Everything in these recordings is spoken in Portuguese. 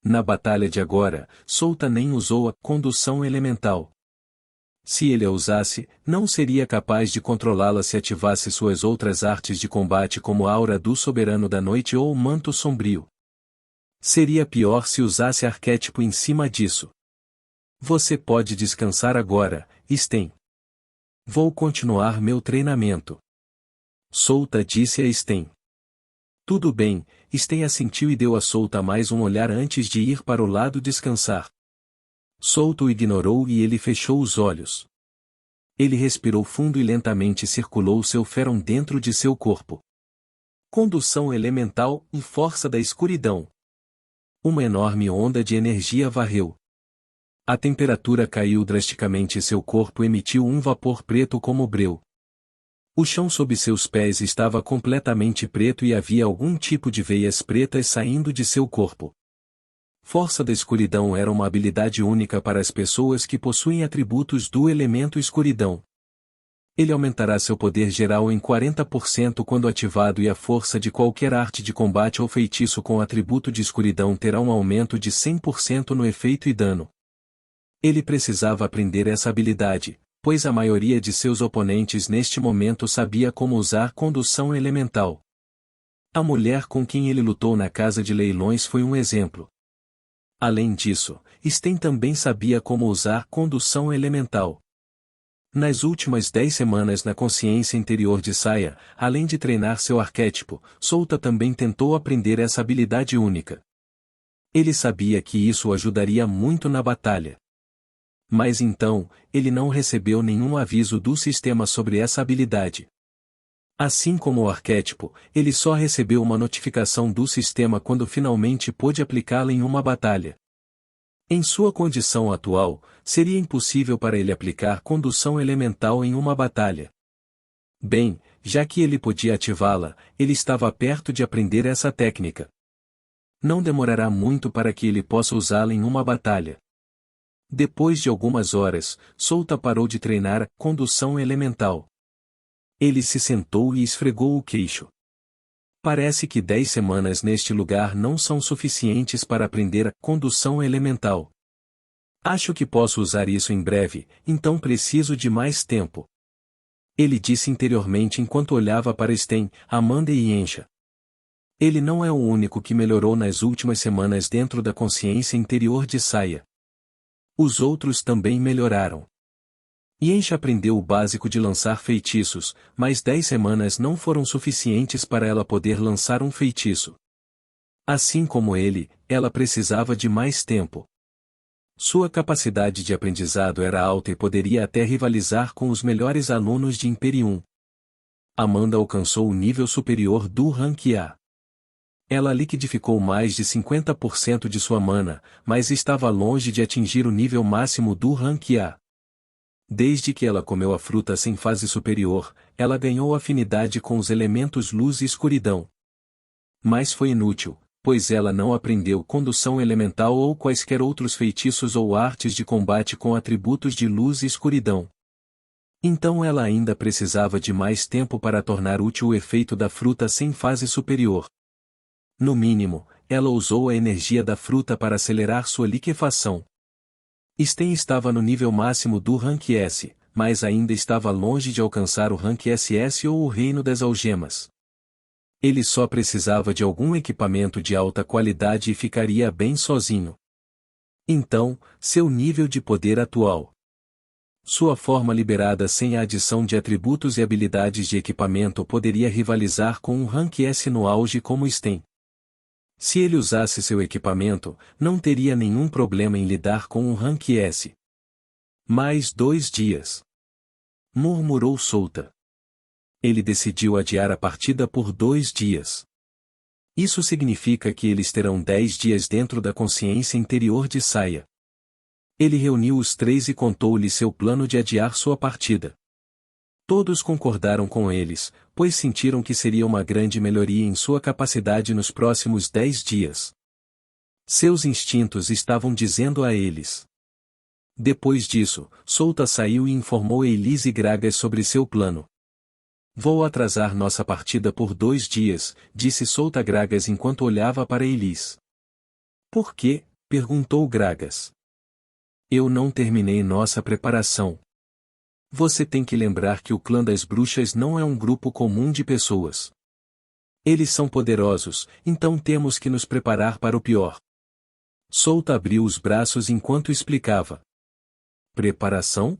Na batalha de agora, Souta nem usou a condução elemental. Se ele a usasse, não seria capaz de controlá-la se ativasse suas outras artes de combate como a Aura do Soberano da Noite ou o Manto Sombrio. Seria pior se usasse arquétipo em cima disso. Você pode descansar agora, Sten. Vou continuar meu treinamento. Souta disse a Sten. Tudo bem, Sten assentiu e deu a Souta mais um olhar antes de ir para o lado descansar. Souta o ignorou e ele fechou os olhos. Ele respirou fundo e lentamente circulou seu Feron dentro de seu corpo. Condução elemental e força da escuridão. Uma enorme onda de energia varreu. A temperatura caiu drasticamente e seu corpo emitiu um vapor preto como breu. O chão sob seus pés estava completamente preto e havia algum tipo de veias pretas saindo de seu corpo. Força da escuridão era uma habilidade única para as pessoas que possuem atributos do elemento escuridão. Ele aumentará seu poder geral em 40% quando ativado e a força de qualquer arte de combate ou feitiço com atributo de escuridão terá um aumento de 100% no efeito e dano. Ele precisava aprender essa habilidade, pois a maioria de seus oponentes neste momento sabia como usar condução elemental. A mulher com quem ele lutou na casa de leilões foi um exemplo. Além disso, Sten também sabia como usar condução elemental. Nas últimas 10 semanas na consciência interior de Saya, além de treinar seu arquétipo, Souta também tentou aprender essa habilidade única. Ele sabia que isso o ajudaria muito na batalha. Mas então, ele não recebeu nenhum aviso do sistema sobre essa habilidade. Assim como o arquétipo, ele só recebeu uma notificação do sistema quando finalmente pôde aplicá-la em uma batalha. Em sua condição atual, seria impossível para ele aplicar condução elemental em uma batalha. Bem, já que ele podia ativá-la, ele estava perto de aprender essa técnica. Não demorará muito para que ele possa usá-la em uma batalha. Depois de algumas horas, Souta parou de treinar a condução elemental. Ele se sentou e esfregou o queixo. Parece que 10 semanas neste lugar não são suficientes para aprender a condução elemental. Acho que posso usar isso em breve, então preciso de mais tempo. Ele disse interiormente enquanto olhava para Sten, Amanda e Ensha. Ele não é o único que melhorou nas últimas semanas dentro da consciência interior de Saya. Os outros também melhoraram. Ensha aprendeu o básico de lançar feitiços, mas 10 semanas não foram suficientes para ela poder lançar um feitiço. Assim como ele, ela precisava de mais tempo. Sua capacidade de aprendizado era alta e poderia até rivalizar com os melhores alunos de Imperium. Amanda alcançou o nível superior do Rank A. Ela liquidificou mais de 50% de sua mana, mas estava longe de atingir o nível máximo do Rank A. Desde que ela comeu a fruta sem fase superior, ela ganhou afinidade com os elementos luz e escuridão. Mas foi inútil, pois ela não aprendeu condução elemental ou quaisquer outros feitiços ou artes de combate com atributos de luz e escuridão. Então ela ainda precisava de mais tempo para tornar útil o efeito da fruta sem fase superior. No mínimo, ela usou a energia da fruta para acelerar sua liquefação. Sten estava no nível máximo do Rank S, mas ainda estava longe de alcançar o Rank SS ou o Reino das Algemas. Ele só precisava de algum equipamento de alta qualidade e ficaria bem sozinho. Então, seu nível de poder atual. Sua forma liberada sem a adição de atributos e habilidades de equipamento poderia rivalizar com um Rank S no auge como Sten. Se ele usasse seu equipamento, não teria nenhum problema em lidar com um Rank S. Mais 2 dias. Murmurou Souta. Ele decidiu adiar a partida por 2 dias. Isso significa que eles terão 10 dias dentro da consciência interior de Saya. Ele reuniu os 3 e contou-lhe seu plano de adiar sua partida. Todos concordaram com eles, pois sentiram que seria uma grande melhoria em sua capacidade nos próximos 10 dias. Seus instintos estavam dizendo a eles. Depois disso, Souta saiu e informou Elise e Gragas sobre seu plano. Vou atrasar nossa partida por 2 dias, disse Souta a Gragas enquanto olhava para Elise. Por quê, Perguntou Gragas. Eu não terminei nossa preparação. Você tem que lembrar que o clã das bruxas não é um grupo comum de pessoas. Eles são poderosos, então temos que nos preparar para o pior. Solta abriu os braços enquanto explicava. Preparação?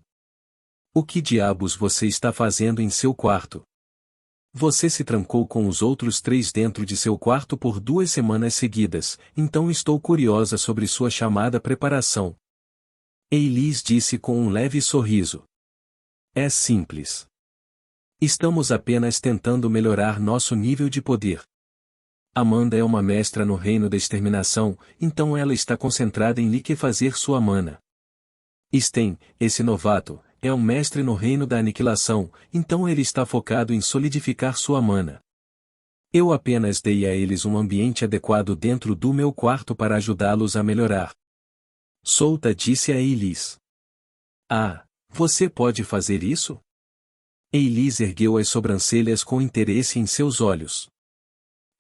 O que diabos você está fazendo em seu quarto? Você se trancou com os outros 3 dentro de seu quarto por 2 semanas seguidas, então estou curiosa sobre sua chamada preparação. Eilis disse com um leve sorriso. É simples. Estamos apenas tentando melhorar nosso nível de poder. Amanda é uma mestra no reino da exterminação, então ela está concentrada em liquefazer sua mana. Sten, esse novato, é um mestre no reino da aniquilação, então ele está focado em solidificar sua mana. Eu apenas dei a eles um ambiente adequado dentro do meu quarto para ajudá-los a melhorar. Solta disse a Eilis. Ah, você pode fazer isso? Eilis ergueu as sobrancelhas com interesse em seus olhos.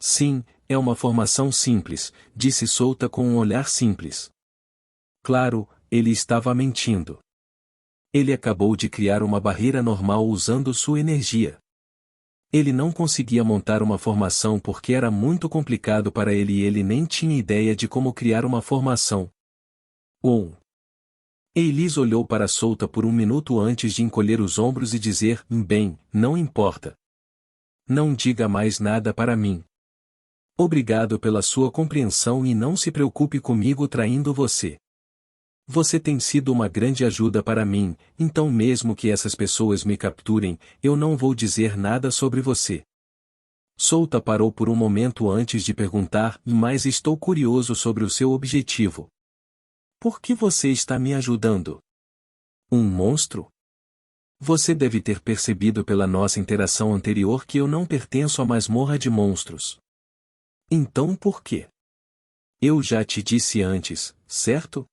Sim, é uma formação simples, disse Solta com um olhar simples. Claro, ele estava mentindo. Ele acabou de criar uma barreira normal usando sua energia. Ele não conseguia montar uma formação porque era muito complicado para ele e ele nem tinha ideia de como criar uma formação. Eilis olhou para Solta por um minuto antes de encolher os ombros e dizer, bem, não importa. Não diga mais nada para mim. Obrigado pela sua compreensão e não se preocupe comigo traindo você. Você tem sido uma grande ajuda para mim, então mesmo que essas pessoas me capturem, eu não vou dizer nada sobre você. Solta parou por um momento antes de perguntar, mas estou curioso sobre o seu objetivo. Por que você está me ajudando? Um monstro? Você deve ter percebido pela nossa interação anterior que eu não pertenço à masmorra de monstros. Então por quê? Eu já te disse antes, certo?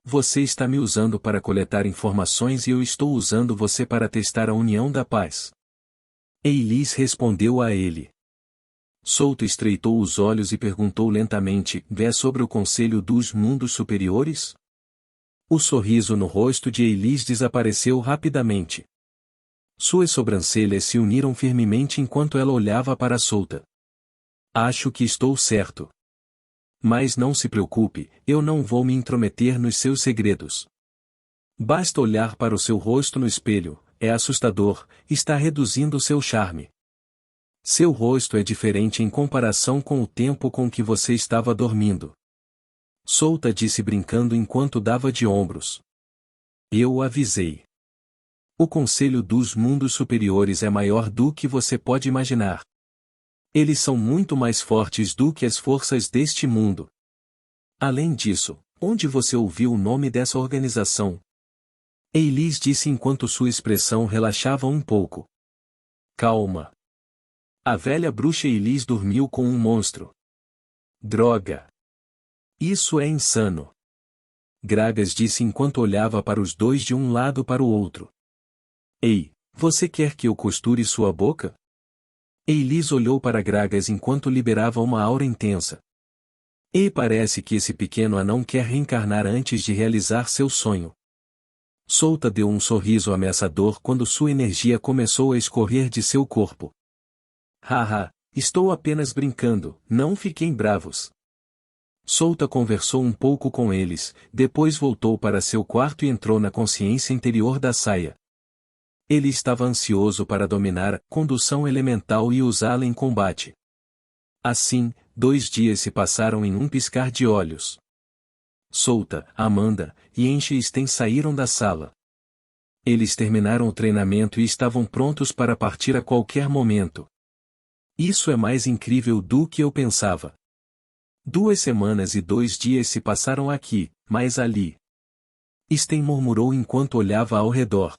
Você está me usando para coletar informações e eu estou usando você para testar a união da paz. Eilis respondeu a ele. Solto estreitou os olhos e perguntou lentamente, é sobre o Conselho dos Mundos Superiores? O sorriso no rosto de Eilis desapareceu rapidamente. Suas sobrancelhas se uniram firmemente enquanto ela olhava para Solta. Acho que estou certo. Mas não se preocupe, eu não vou me intrometer nos seus segredos. Basta olhar para o seu rosto no espelho, é assustador, está reduzindo seu charme. Seu rosto é diferente em comparação com o tempo com que você estava dormindo. Solta disse brincando enquanto dava de ombros. Eu o avisei. O Conselho dos Mundos Superiores é maior do que você pode imaginar. Eles são muito mais fortes do que as forças deste mundo. Além disso, onde você ouviu o nome dessa organização? Eilis disse enquanto sua expressão relaxava um pouco. Calma. A velha bruxa Eilis dormiu com um monstro. Droga. Isso é insano. Gragas disse enquanto olhava para os dois de um lado para o outro. Ei, você quer que eu costure sua boca? Eilis olhou para Gragas enquanto liberava uma aura intensa. E parece que esse pequeno anão quer reencarnar antes de realizar seu sonho. Solta deu um sorriso ameaçador quando sua energia começou a escorrer de seu corpo. Haha, estou apenas brincando, não fiquem bravos. Solta conversou um pouco com eles, depois voltou para seu quarto e entrou na consciência interior da saia. Ele estava ansioso para dominar a condução elemental e usá-la em combate. Assim, 2 dias se passaram em um piscar de olhos. Solta, Amanda, e Sten saíram da sala. Eles terminaram o treinamento e estavam prontos para partir a qualquer momento. Isso é mais incrível do que eu pensava. 2 semanas e 2 dias se passaram aqui, mas ali. Sten murmurou enquanto olhava ao redor.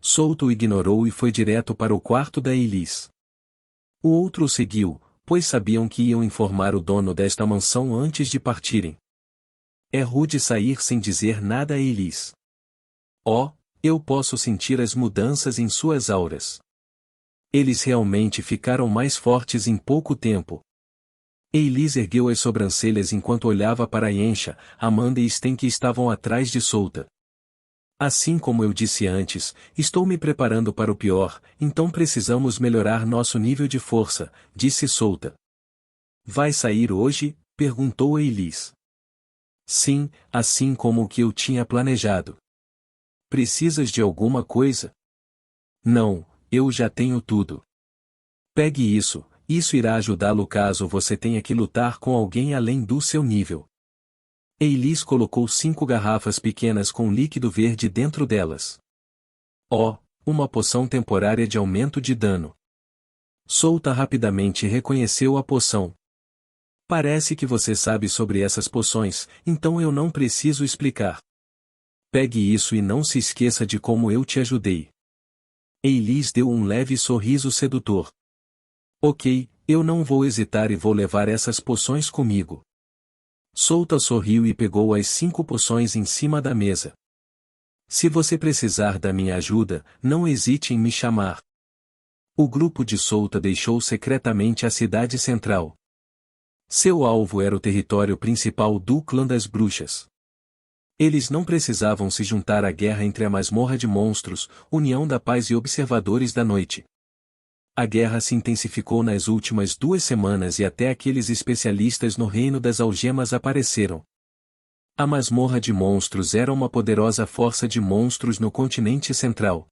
Solto o ignorou e foi direto para o quarto da Eilis. O outro o seguiu, pois sabiam que iam informar o dono desta mansão antes de partirem. É rude sair sem dizer nada a Eilis. Oh, eu posso sentir as mudanças em suas auras. Eles realmente ficaram mais fortes em pouco tempo. Eilis ergueu as sobrancelhas enquanto olhava para Yensha, Amanda e Sten que estavam atrás de Souta. Assim como eu disse antes, estou me preparando para o pior, então precisamos melhorar nosso nível de força, disse Souta. Vai sair hoje? Perguntou Eilis. Sim, assim como o que eu tinha planejado. Precisas de alguma coisa? Não, eu já tenho tudo. Pegue isso irá ajudá-lo caso você tenha que lutar com alguém além do seu nível. Eilis colocou 5 garrafas pequenas com líquido verde dentro delas. Oh, uma poção temporária de aumento de dano. Souta rapidamente reconheceu a poção. Parece que você sabe sobre essas poções, então eu não preciso explicar. Pegue isso e não se esqueça de como eu te ajudei. Eilis deu um leve sorriso sedutor. Ok, eu não vou hesitar e vou levar essas poções comigo. Souta sorriu e pegou as 5 poções em cima da mesa. Se você precisar da minha ajuda, não hesite em me chamar. O grupo de Souta deixou secretamente a cidade central. Seu alvo era o território principal do clã das bruxas. Eles não precisavam se juntar à guerra entre a masmorra de monstros, União da Paz e Observadores da Noite. A guerra se intensificou nas últimas 2 semanas e até aqueles especialistas no Reino das Algemas apareceram. A masmorra de monstros era uma poderosa força de monstros no continente central.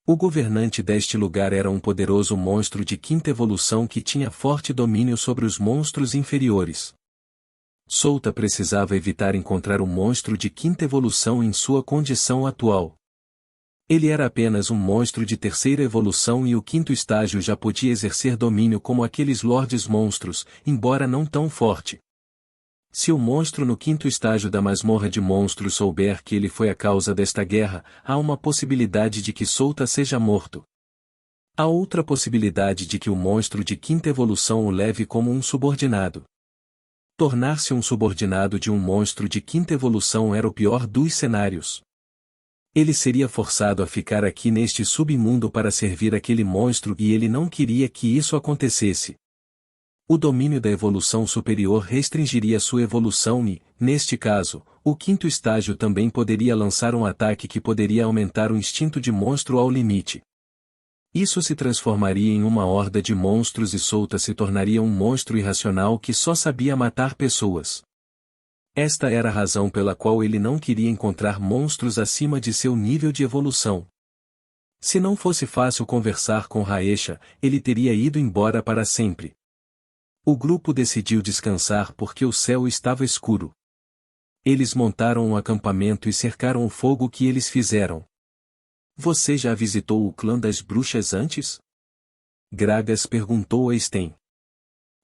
O governante deste lugar era um poderoso monstro de 5ª evolução que tinha forte domínio sobre os monstros inferiores. Souta precisava evitar encontrar um monstro de 5ª evolução em sua condição atual. Ele era apenas um monstro de 3ª evolução e o 5º estágio já podia exercer domínio como aqueles lordes monstros, embora não tão forte. Se o monstro no 5º estágio da masmorra de monstros souber que ele foi a causa desta guerra, há uma possibilidade de que Souta seja morto. Há outra possibilidade de que o monstro de 5ª evolução o leve como um subordinado. Tornar-se um subordinado de um monstro de 5ª evolução era o pior dos cenários. Ele seria forçado a ficar aqui neste submundo para servir aquele monstro e ele não queria que isso acontecesse. O domínio da evolução superior restringiria sua evolução e, neste caso, o 5º estágio também poderia lançar um ataque que poderia aumentar o instinto de monstro ao limite. Isso se transformaria em uma horda de monstros e Souta se tornaria um monstro irracional que só sabia matar pessoas. Esta era a razão pela qual ele não queria encontrar monstros acima de seu nível de evolução. Se não fosse fácil conversar com Raesha, ele teria ido embora para sempre. O grupo decidiu descansar porque o céu estava escuro. Eles montaram um acampamento e cercaram o fogo que eles fizeram. Você já visitou o clã das bruxas antes? Gragas perguntou a Sten.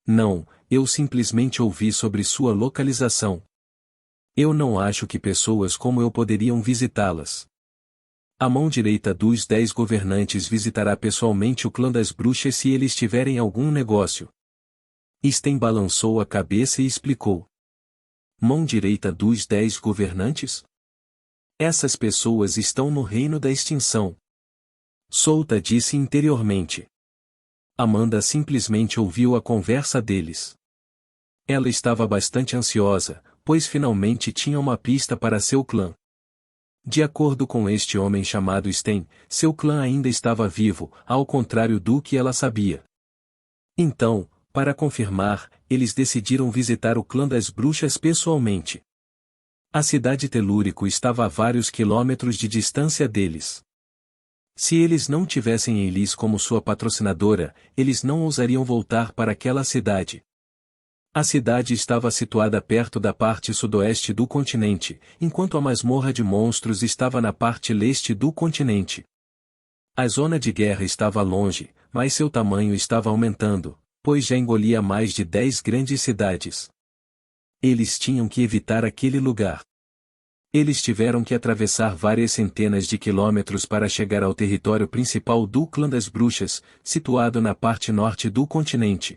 Não, eu simplesmente ouvi sobre sua localização. Eu não acho que pessoas como eu poderiam visitá-las. A mão direita dos 10 governantes visitará pessoalmente o clã das bruxas se eles tiverem algum negócio. Sten balançou a cabeça e explicou. Mão direita dos 10 governantes? Essas pessoas estão no reino da extinção. Souta disse interiormente. Amanda simplesmente ouviu a conversa deles. Ela estava bastante ansiosa, pois finalmente tinha uma pista para seu clã. De acordo com este homem chamado Sten, seu clã ainda estava vivo, ao contrário do que ela sabia. Então, para confirmar, eles decidiram visitar o clã das bruxas pessoalmente. A cidade telúrico estava a vários quilômetros de distância deles. Se eles não tivessem Eilis como sua patrocinadora, eles não ousariam voltar para aquela cidade. A cidade estava situada perto da parte sudoeste do continente, enquanto a masmorra de monstros estava na parte leste do continente. A zona de guerra estava longe, mas seu tamanho estava aumentando, pois já engolia mais de 10 grandes cidades. Eles tinham que evitar aquele lugar. Eles tiveram que atravessar várias centenas de quilômetros para chegar ao território principal do clã das bruxas, situado na parte norte do continente.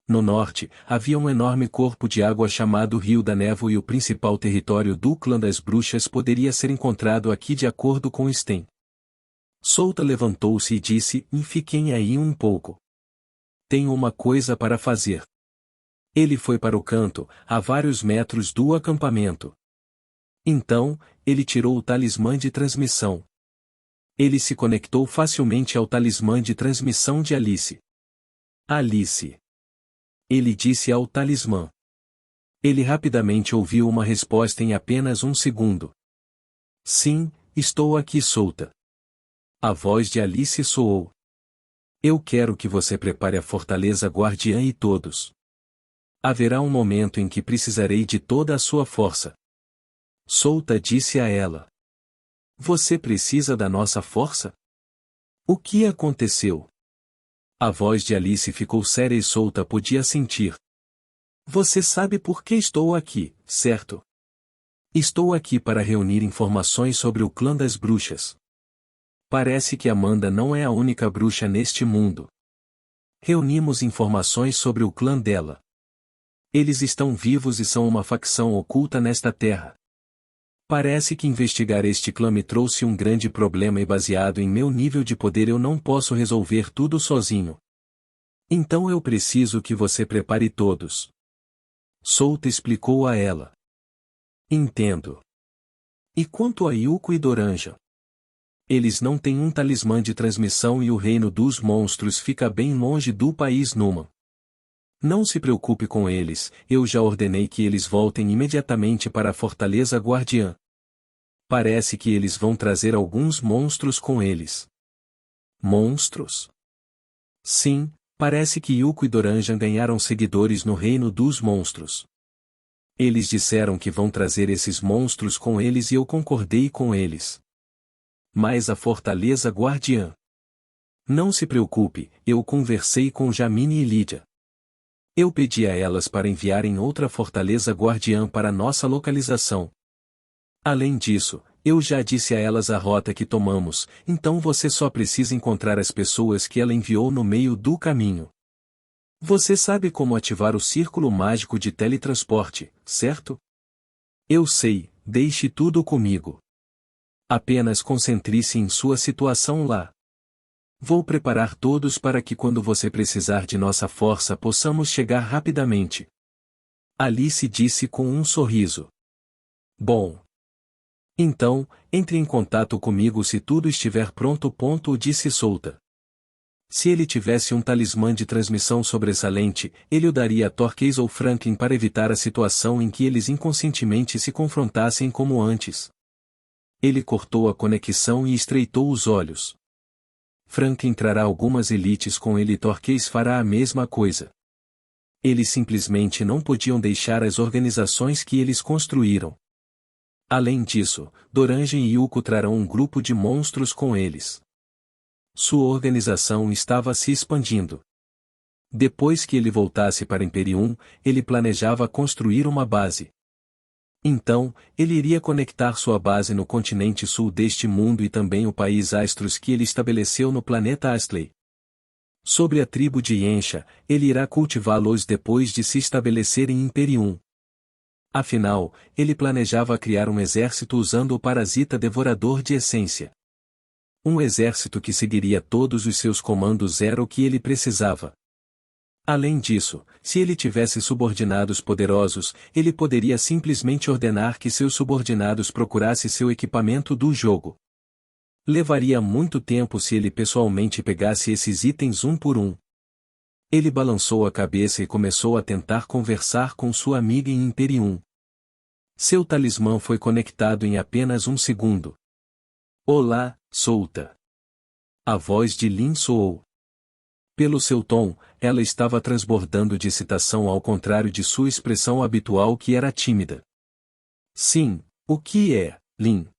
No norte, havia um enorme corpo de água chamado Rio da Névoa e o principal território do clã das bruxas poderia ser encontrado aqui de acordo com Sten. Souta levantou-se e disse, fiquem aí um pouco. Tenho uma coisa para fazer. Ele foi para o canto, a vários metros do acampamento. Então, ele tirou o talismã de transmissão. Ele se conectou facilmente ao talismã de transmissão de Alice. Alice. Ele disse ao talismã. Ele rapidamente ouviu uma resposta em apenas um segundo. Sim, estou aqui solta. A voz de Alice soou. Eu quero que você prepare a fortaleza guardiã e todos. Haverá um momento em que precisarei de toda a sua força. Solta disse a ela. Você precisa da nossa força? O que aconteceu? A voz de Alice ficou séria e Solta podia sentir. Você sabe por que estou aqui, certo? Estou aqui para reunir informações sobre o clã das bruxas. Parece que Amanda não é a única bruxa neste mundo. Reunimos informações sobre o clã dela. Eles estão vivos e são uma facção oculta nesta terra. Parece que investigar este clã me trouxe um grande problema e baseado em meu nível de poder eu não posso resolver tudo sozinho. Então eu preciso que você prepare todos. Solta explicou a ela. Entendo. E quanto a Yuko e Doranja? Eles não têm um talismã de transmissão e o reino dos monstros fica bem longe do país Numa. Não se preocupe com eles, eu já ordenei que eles voltem imediatamente para a Fortaleza Guardiã. Parece que eles vão trazer alguns monstros com eles. Monstros? Sim, parece que Yuko e Doranjan ganharam seguidores no reino dos monstros. Eles disseram que vão trazer esses monstros com eles e eu concordei com eles. Mas a Fortaleza Guardiã. Não se preocupe, eu conversei com Jamine e Lídia. Eu pedi a elas para enviarem outra Fortaleza Guardiã para nossa localização. Além disso, eu já disse a elas a rota que tomamos, então você só precisa encontrar as pessoas que ela enviou no meio do caminho. Você sabe como ativar o círculo mágico de teletransporte, certo? Eu sei, deixe tudo comigo. Apenas concentre-se em sua situação lá. Vou preparar todos para que quando você precisar de nossa força possamos chegar rapidamente. Alice disse com um sorriso. Bom. Então, entre em contato comigo se tudo estiver pronto. Disse Solta. Se ele tivesse um talismã de transmissão sobressalente, ele o daria a Torquays ou Franklin para evitar a situação em que eles inconscientemente se confrontassem como antes. Ele cortou a conexão e estreitou os olhos. Franklin trará algumas elites com ele e Torquays fará a mesma coisa. Eles simplesmente não podiam deixar as organizações que eles construíram. Além disso, Doranjan e Yuko trarão um grupo de monstros com eles. Sua organização estava se expandindo. Depois que ele voltasse para Imperium, ele planejava construir uma base. Então, ele iria conectar sua base no continente sul deste mundo e também o país Astros que ele estabeleceu no planeta Astley. Sobre a tribo de Yensha, ele irá cultivá-los depois de se estabelecer em Imperium. Afinal, ele planejava criar um exército usando o parasita devorador de essência. Um exército que seguiria todos os seus comandos era o que ele precisava. Além disso, se ele tivesse subordinados poderosos, ele poderia simplesmente ordenar que seus subordinados procurassem seu equipamento do jogo. Levaria muito tempo se ele pessoalmente pegasse esses itens um por um. Ele balançou a cabeça e começou a tentar conversar com sua amiga em Imperium. Seu talismã foi conectado em apenas um segundo. Olá, Solta. A voz de Lin soou. Pelo seu tom, ela estava transbordando de excitação ao contrário de sua expressão habitual que era tímida. Sim, o que é, Lin?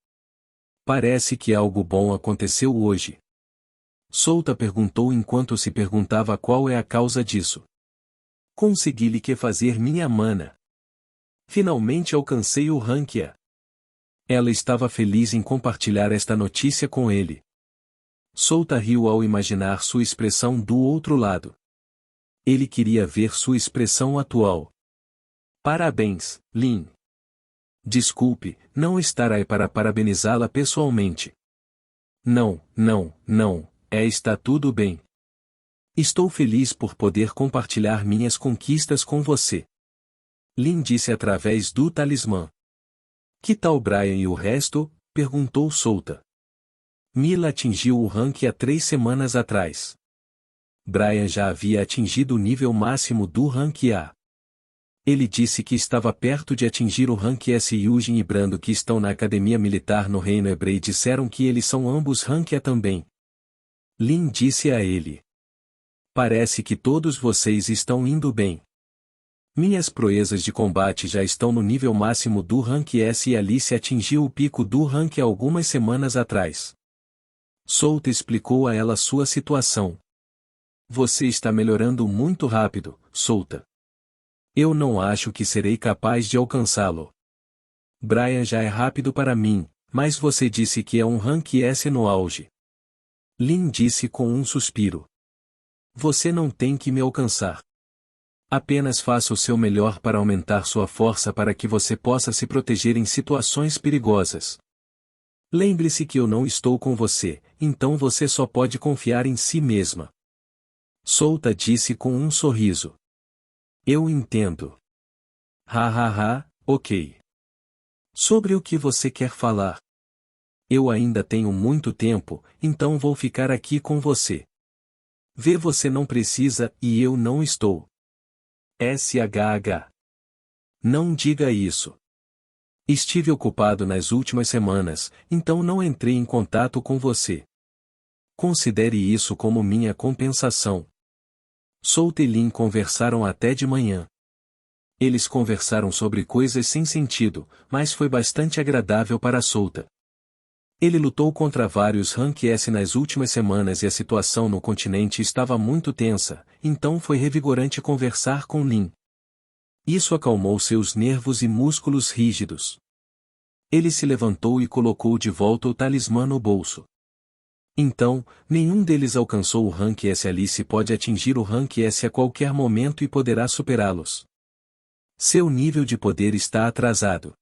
Parece que algo bom aconteceu hoje. Solta perguntou enquanto se perguntava qual é a causa disso. Consegui-lhe que fazer minha mana. Finalmente alcancei o rank A. Ela estava feliz em compartilhar esta notícia com ele. Solta riu ao imaginar sua expressão do outro lado. Ele queria ver sua expressão atual. Parabéns, Lin. Desculpe, não estarei para parabenizá-la pessoalmente. Não, está tudo bem. Estou feliz por poder compartilhar minhas conquistas com você. Lin disse através do talismã. Que tal Brian e o resto? Perguntou Solta. Mila atingiu o rank há 3 semanas atrás. Brian já havia atingido o nível máximo do rank A. Ele disse que estava perto de atingir o rank S. Eugene e Brando, que estão na academia militar no Reino Hebreu, disseram que eles são ambos rank A também. Lin disse a ele. Parece que todos vocês estão indo bem. Minhas proezas de combate já estão no nível máximo do rank S e Alice atingiu o pico do rank algumas semanas atrás. Solta explicou a ela sua situação. Você está melhorando muito rápido, Solta. Eu não acho que serei capaz de alcançá-lo. Brian já é rápido para mim, mas você disse que é um rank S no auge. Lin disse com um suspiro. Você não tem que me alcançar. Apenas faça o seu melhor para aumentar sua força para que você possa se proteger em situações perigosas. Lembre-se que eu não estou com você, então você só pode confiar em si mesma. Solta disse com um sorriso. Eu entendo. Ok. Sobre o que você quer falar? Eu ainda tenho muito tempo, então vou ficar aqui com você. Você não precisa e eu não estou. SHH. Não diga isso. Estive ocupado nas últimas semanas, então não entrei em contato com você. Considere isso como minha compensação. Solta e Lin conversaram até de manhã. Eles conversaram sobre coisas sem sentido, mas foi bastante agradável para Solta. Ele lutou contra vários rank S nas últimas semanas e a situação no continente estava muito tensa, então foi revigorante conversar com Lin. Isso acalmou seus nervos e músculos rígidos. Ele se levantou e colocou de volta o talismã no bolso. Então, nenhum deles alcançou o rank S. Alice pode atingir o rank S a qualquer momento e poderá superá-los. Seu nível de poder está atrasado.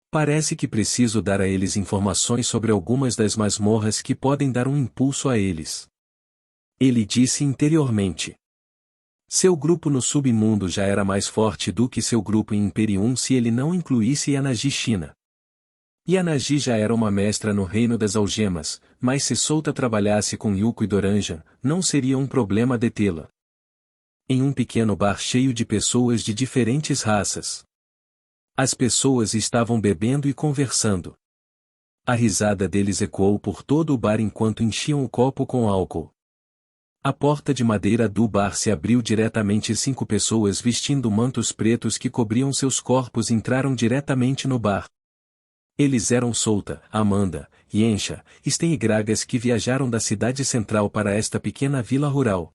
Parece que preciso dar a eles informações sobre algumas das masmorras que podem dar um impulso a eles. Ele disse interiormente. Seu grupo no submundo já era mais forte do que seu grupo em Imperium se ele não incluísse Yanagi China. Yanagi já era uma mestra no Reino das Algemas, mas se Solta trabalhasse com Yuko e Doranjan, não seria um problema detê-la. Em um pequeno bar cheio de pessoas de diferentes raças. As pessoas estavam bebendo e conversando. A risada deles ecoou por todo o bar enquanto enchiam o copo com álcool. A porta de madeira do bar se abriu diretamente e 5 pessoas vestindo mantos pretos que cobriam seus corpos entraram diretamente no bar. Eles eram Solta, Amanda, Yensha, Sten e Gragas que viajaram da cidade central para esta pequena vila rural.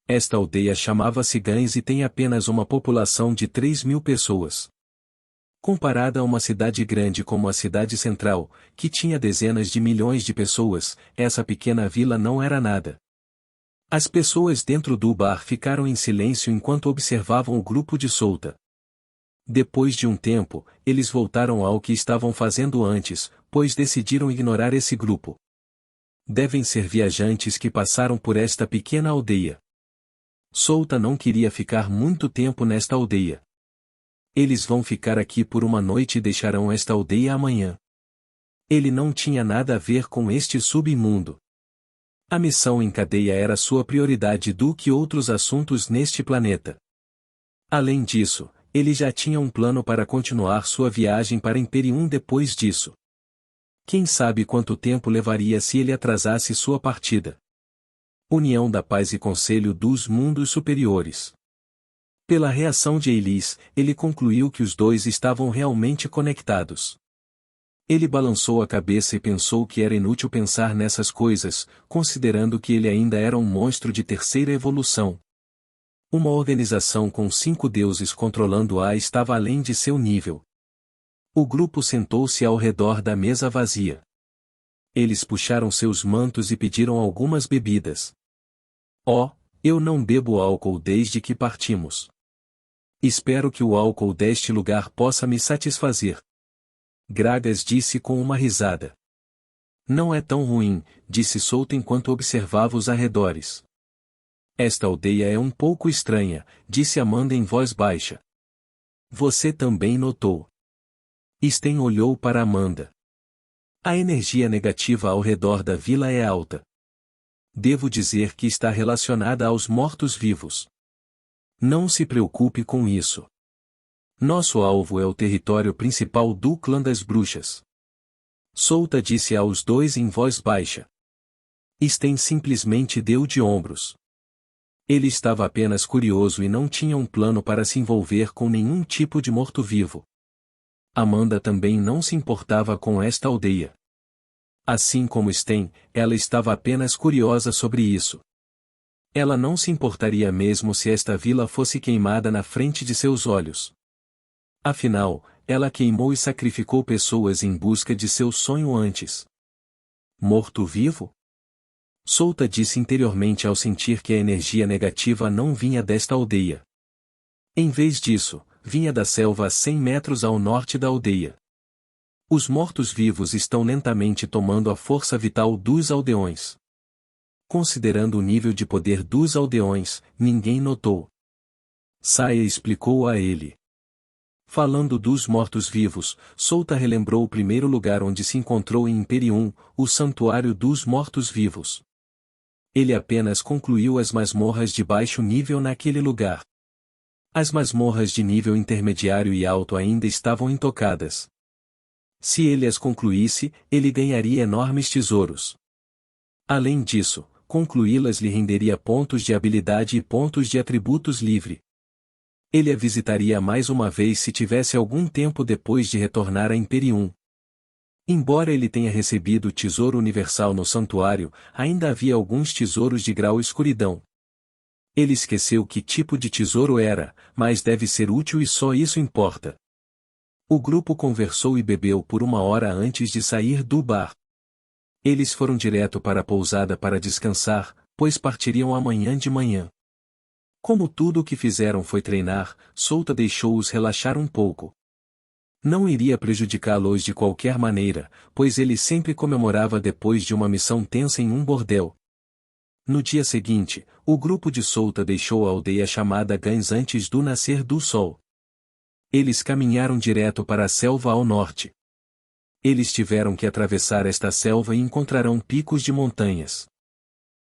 Esta aldeia chamava-se Gães e tem apenas uma população de 3.000 pessoas. Comparada a uma cidade grande como a cidade central, que tinha dezenas de milhões de pessoas, essa pequena vila não era nada. As pessoas dentro do bar ficaram em silêncio enquanto observavam o grupo de Solta. Depois de um tempo, eles voltaram ao que estavam fazendo antes, pois decidiram ignorar esse grupo. Devem ser viajantes que passaram por esta pequena aldeia. Solta não queria ficar muito tempo nesta aldeia. Eles vão ficar aqui por uma noite e deixarão esta aldeia amanhã. Ele não tinha nada a ver com este submundo. A missão em cadeia era sua prioridade do que outros assuntos neste planeta. Além disso, ele já tinha um plano para continuar sua viagem para Imperium depois disso. Quem sabe quanto tempo levaria se ele atrasasse sua partida. União da Paz e Conselho dos Mundos Superiores. Pela reação de Eilis, ele concluiu que os dois estavam realmente conectados. Ele balançou a cabeça e pensou que era inútil pensar nessas coisas, considerando que ele ainda era um monstro de terceira evolução. Uma organização com 5 deuses controlando-a estava além de seu nível. O grupo sentou-se ao redor da mesa vazia. Eles puxaram seus mantos e pediram algumas bebidas. Eu não bebo álcool desde que partimos. Espero que o álcool deste lugar possa me satisfazer. Gragas disse com uma risada. Não é tão ruim, disse Solta enquanto observava os arredores. Esta aldeia é um pouco estranha, disse Amanda em voz baixa. Você também notou. Sten olhou para Amanda. A energia negativa ao redor da vila é alta. Devo dizer que está relacionada aos mortos-vivos. Não se preocupe com isso. Nosso alvo é o território principal do clã das bruxas. Solta disse aos dois em voz baixa. Sten simplesmente deu de ombros. Ele estava apenas curioso e não tinha um plano para se envolver com nenhum tipo de morto-vivo. Amanda também não se importava com esta aldeia. Assim como Sten, ela estava apenas curiosa sobre isso. Ela não se importaria mesmo se esta vila fosse queimada na frente de seus olhos. Afinal, ela queimou e sacrificou pessoas em busca de seu sonho antes. Morto-vivo? Solta disse interiormente ao sentir que a energia negativa não vinha desta aldeia. Em vez disso, vinha da selva a 100 metros ao norte da aldeia. Os mortos-vivos estão lentamente tomando a força vital dos aldeões. Considerando o nível de poder dos aldeões, ninguém notou. Saia explicou a ele. Falando dos mortos-vivos, Solta relembrou o primeiro lugar onde se encontrou em Imperium, o Santuário dos Mortos-Vivos. Ele apenas concluiu as masmorras de baixo nível naquele lugar. As masmorras de nível intermediário e alto ainda estavam intocadas. Se ele as concluísse, ele ganharia enormes tesouros. Além disso, concluí-las lhe renderia pontos de habilidade e pontos de atributos livre. Ele a visitaria mais uma vez se tivesse algum tempo depois de retornar a Imperium. Embora ele tenha recebido o Tesouro Universal no Santuário, ainda havia alguns tesouros de grau escuridão. Ele esqueceu que tipo de tesouro era, mas deve ser útil e só isso importa. O grupo conversou e bebeu por 1 hora antes de sair do bar. Eles foram direto para a pousada para descansar, pois partiriam amanhã de manhã. Como tudo o que fizeram foi treinar, Solta deixou-os relaxar um pouco. Não iria prejudicá-los de qualquer maneira, pois ele sempre comemorava depois de uma missão tensa em um bordel. No dia seguinte, o grupo de Solta deixou a aldeia chamada Gans antes do nascer do sol. Eles caminharam direto para a selva ao norte. Eles tiveram que atravessar esta selva e encontrarão picos de montanhas.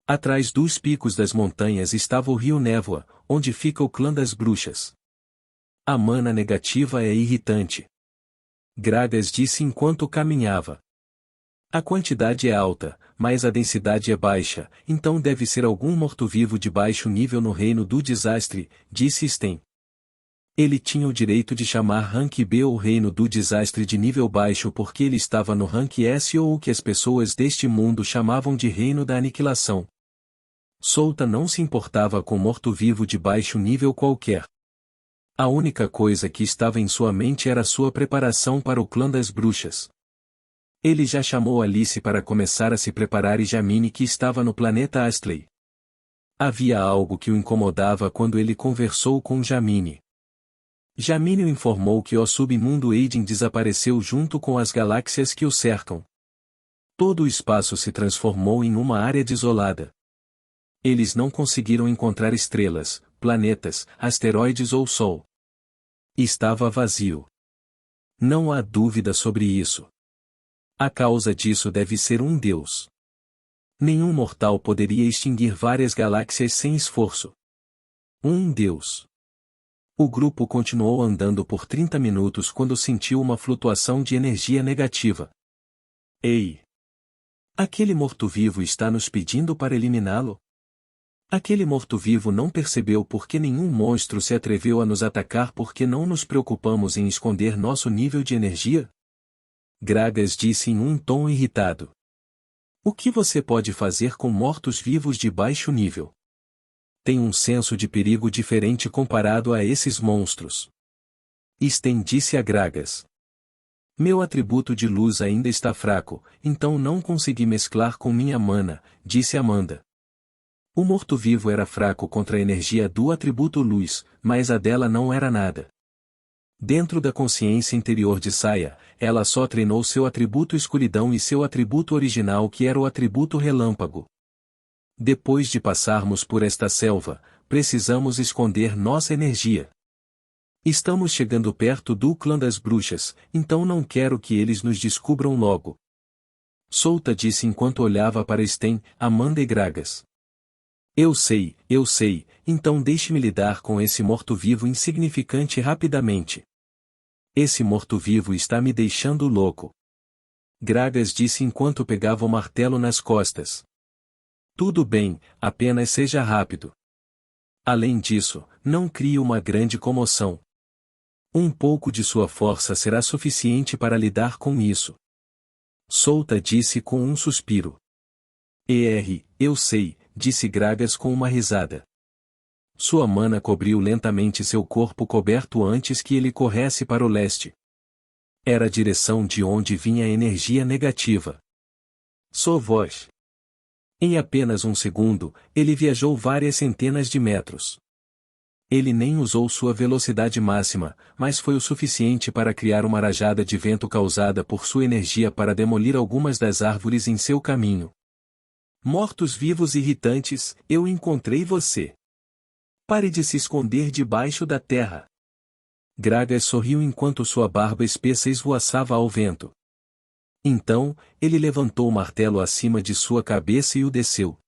Atrás dos picos das montanhas estava o rio Névoa, onde fica o clã das bruxas. A mana negativa é irritante. Gragas disse enquanto caminhava. A quantidade é alta, mas a densidade é baixa, então deve ser algum morto-vivo de baixo nível no reino do desastre, disse Sten. Ele tinha o direito de chamar Rank B ou reino do desastre de nível baixo porque ele estava no Rank S ou o que as pessoas deste mundo chamavam de reino da aniquilação. Solta não se importava com morto-vivo de baixo nível qualquer. A única coisa que estava em sua mente era sua preparação para o clã das bruxas. Ele já chamou Alice para começar a se preparar e Jamine que estava no planeta Astley. Havia algo que o incomodava quando ele conversou com Jamine. Jamine o informou que o submundo Aiden desapareceu junto com as galáxias que o cercam. Todo o espaço se transformou em uma área desolada. Eles não conseguiram encontrar estrelas, planetas, asteroides ou Sol. Estava vazio. Não há dúvida sobre isso. A causa disso deve ser um Deus. Nenhum mortal poderia extinguir várias galáxias sem esforço. Um Deus. O grupo continuou andando por 30 minutos quando sentiu uma flutuação de energia negativa. Ei! Aquele morto-vivo está nos pedindo para eliminá-lo? Aquele morto-vivo não percebeu por que nenhum monstro se atreveu a nos atacar porque não nos preocupamos em esconder nosso nível de energia? Gragas disse em um tom irritado. O que você pode fazer com mortos-vivos de baixo nível? Tem um senso de perigo diferente comparado a esses monstros. Sten disse a Gragas. Meu atributo de luz ainda está fraco, então não consegui mesclar com minha mana, disse Amanda. O morto-vivo era fraco contra a energia do atributo luz, mas a dela não era nada. Dentro da consciência interior de Saia, ela só treinou seu atributo escuridão e seu atributo original que era o atributo relâmpago. Depois de passarmos por esta selva, precisamos esconder nossa energia. Estamos chegando perto do clã das bruxas, então não quero que eles nos descubram logo. Solta disse enquanto olhava para Sten, Amanda e Gragas. Eu sei, então deixe-me lidar com esse morto-vivo insignificante rapidamente. Esse morto-vivo está me deixando louco. Gragas disse enquanto pegava o martelo nas costas. Tudo bem, apenas seja rápido. Além disso, não crie uma grande comoção. Um pouco de sua força será suficiente para lidar com isso. Solta disse com um suspiro. Eu sei, disse Gragas com uma risada. Sua mana cobriu lentamente seu corpo coberto antes que ele corresse para o leste. Era a direção de onde vinha a energia negativa. Sua voz. Em apenas um segundo, ele viajou várias centenas de metros. Ele nem usou sua velocidade máxima, mas foi o suficiente para criar uma rajada de vento causada por sua energia para demolir algumas das árvores em seu caminho. Mortos-vivos irritantes, eu encontrei você. Pare de se esconder debaixo da terra. Gragas sorriu enquanto sua barba espessa esvoaçava ao vento. Então, ele levantou o martelo acima de sua cabeça e o desceu.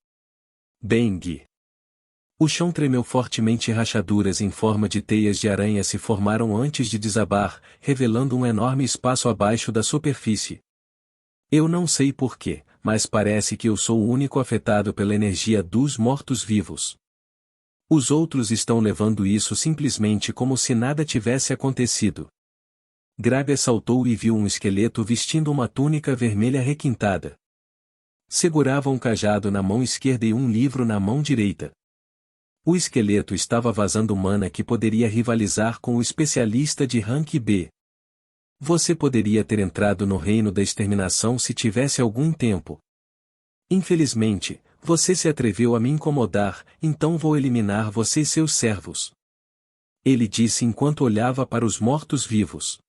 Bang! O chão tremeu fortemente e rachaduras em forma de teias de aranha se formaram antes de desabar, revelando um enorme espaço abaixo da superfície. Eu não sei porquê, mas parece que eu sou o único afetado pela energia dos mortos-vivos. Os outros estão levando isso simplesmente como se nada tivesse acontecido. Gragas saltou e viu um esqueleto vestindo uma túnica vermelha requintada. Segurava um cajado na mão esquerda e um livro na mão direita. O esqueleto estava vazando mana que poderia rivalizar com o especialista de rank B. Você poderia ter entrado no reino da exterminação se tivesse algum tempo. Infelizmente, você se atreveu a me incomodar, então vou eliminar você e seus servos. Ele disse enquanto olhava para os mortos-vivos.